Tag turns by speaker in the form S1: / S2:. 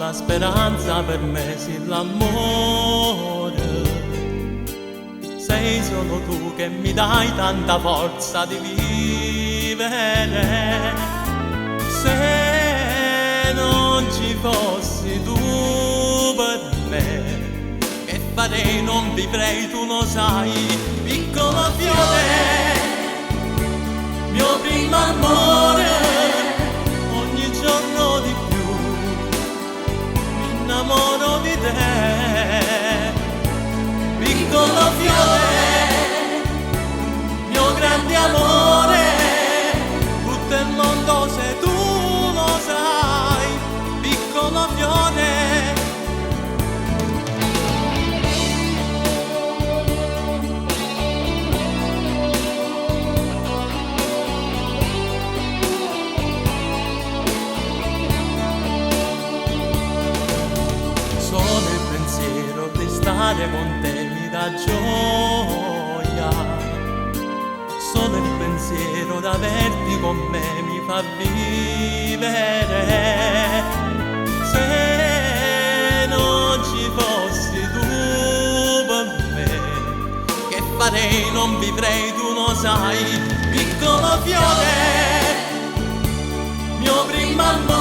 S1: la speranza per me sì l'amore. Sei solo tu che mi dai tanta forza di vivere. Se non ci fossi tu per me, che farei, non vivrei, tu lo sai. Piccolo fiore, mio primo amore, ogni giorno di più mi innamoro di te. Piccolo fiore, mio grande amore, tutto il mondo se tu lo sai. Piccolo fiore, solo il pensiero di stare con te mi dà gioia, solo il pensiero d'averti con me mi fa vivere. Se non ci fossi tu per me, che farei, non vivrei, tu lo sai. Piccolo fiore, mio primo amore,